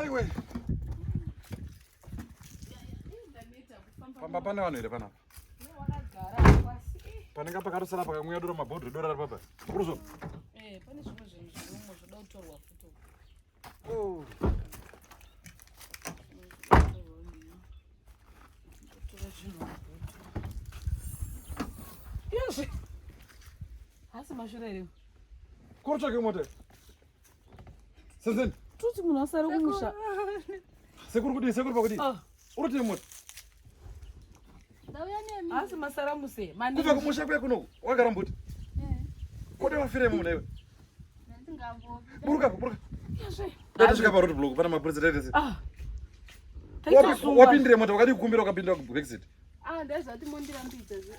Aiwe. Pamba pane vanhu here panapa. Panenge pakarosara pakamweya dora mabhodhi dora ari papa. Kuruso. Pane zvimwe zvinhu zvirimo zvoda kutorwa futi. Oh. Yes. Hasi mashure iri. Kurutsvake mota. Senzeni. Tuti munhu asara kumusha. Sekuru kudi, sekuru pakudi. Urutine mota. Hasi masara muse. Kubva kumusha kuya kuno, wakagara mbuti. Kode wafire munhu iwe. Buruka, buruka. Dai svika parodi block pana mapurisa dai. Wapindire mota wakati kukumbira wakapinda ku exit. Ndazati mondirambidza zi.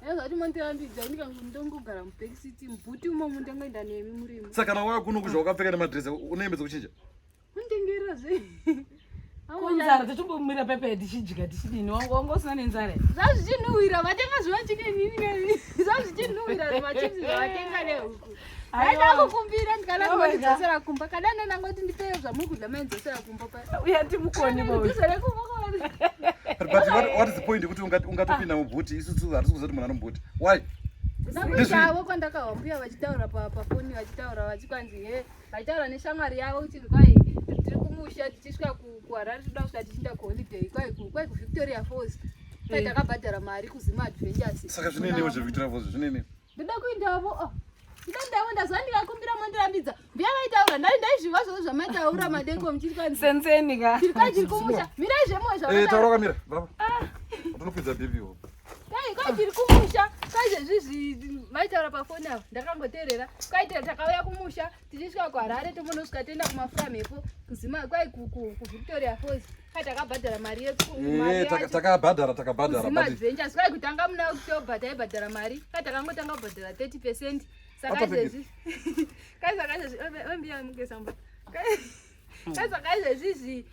Ndazati mondirambidza ndingangondongogara mu exit mbuti umo mundangoenda nemi murimo. Saka kana waya kuno kuzva wakapfeka nemadress unoembedza kuchinja. Undingira zve. Kunzara tatombomira pepe tichidya tichidini wangu usina nenzara. Zvazvichinhuhwira vatenga zvivatike nini. Zvazvichinhuhwira machipsi zvavatenga nehuku. Ndakukumbira ndikanangodzosera kumba kana nanangoti ndipeyo zvamuri kudya maindzosera kumba pa. Uya timukoni boy. But what is the point kuti ungatopinda mubhuti isusu hatisi kuzoti munhu anombuti. Why? Ndakuzvawo kwandakahwambuya vachitaura pafoni vachitaura vachikwanzi he vachitaura neshamwari yavo kuti kwai tiri kumusha tichisvika kuharare toda kusvika tichienda kuholiday kwai kuVictoria Falls kwai takabhadhara mari kuzima adventures. Saka zvinenewo zveVictoria Falls zvinene. Ndoda kuendavo ndandavo ndazva ndikakumbira mondirambidza mbiya vaitaura ndaizviva zvose zvamaitaura madengo muchiri kwanzi Senzeni ka chiri kumusha mirai zvemwe zvavataura. Taura wakamira baba. Unokwidza baby wo. Kwai tiri kumusha kwai zvezvizvi vaitaura pafoni avo ndakangoteerera kwaitira takauya kumusha tichisvika kuharare tomonosvika toenda kumafura mhepo kuzima kwai kuVictoria Falls kwai takabhadhara mari takabhadhara adventures kwai kutanga muna October taibhadhara mari kwai takangotanga kubhadhara 30%. Saka izvezvi saka izvezvi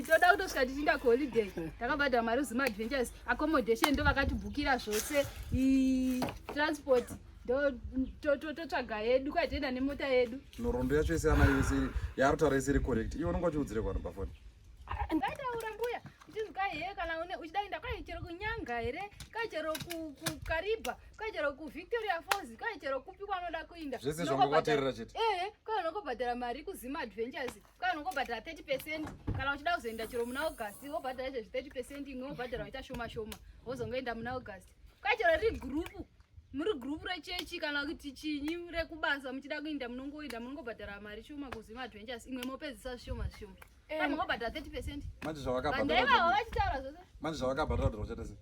toda kutosvika tichienda kuholiday takabhadhara mari kuzima adventures accommodation ndo vakatibhukira zvose transport totsvaga yedu kwai toenda nemota yedu. Nhoroondo yacho yese ana yese yaarutaura yese iri correct. Iwe unenge uchiudzire kwani pafoni? Ndaitaura mbuya uchinzi kwai he kana uchidaenda kwai chero kunyanga here kwai chero kukariba kwai chero kuVictoria Falls kwai chero kupi kwanoda kuinda zvese zvangokwateerera chete. kwai unongobhadhara mari kuzima adventures kwai unongobhadhara 30%. Kana uchida kuzoenda chero muna August wobhadhara izvezvi 30%, imwe wobhadhara waita shoma shoma wozongoenda muna August. Kwai chero riri gurupu muri gurupu rechechi kana kuti chinyi rekubasa muchida kuinda munongobhadhara mari shoma kuzima adventures, imwe mopedzisa zvishoma zvishoma. Mungobhadhara 30%. Manje zvawakabhadhara. Ndaiva vachitaura zvose. Manje zvawakabhadhara uchata sei?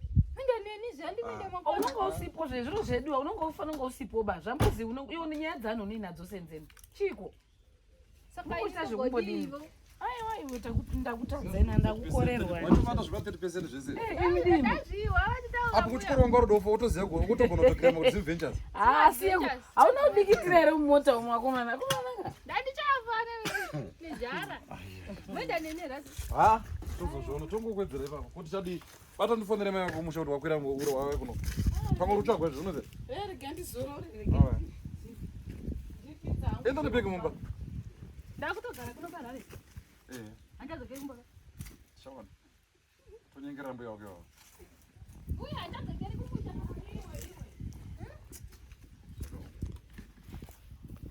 Neni zvandinoita makore. Unongo usipo zviro zvedu unongo ufanira usipo ba zvambuzi iwo nyaya dzano ninadzo Senzeni. Chiko. Saka izvo aiwa iwe ndakutadzena ndakukorerwa. Wachofana zviva 30% zvese. Ndazviwa vachitaura. Apo kuchikoro wanga uri dofo utoziva kutogona kutokirema kuti zviventures. Siye hauna kudikitira here mumota umwakomana. Ndandichafa nejara. Mwenda nene rasi. Tozozviona tongokwedzera ipapo kuti chadii bata ndifonere mai vako musha kuti wakwira uro wawe kuno pamwe rutsvagwa zvinoze rega ndizorore enda nebhegi mumba ndakutogara kuno parare handazobve kumba shawana tonyengera mbuya wake wawa uya handazobve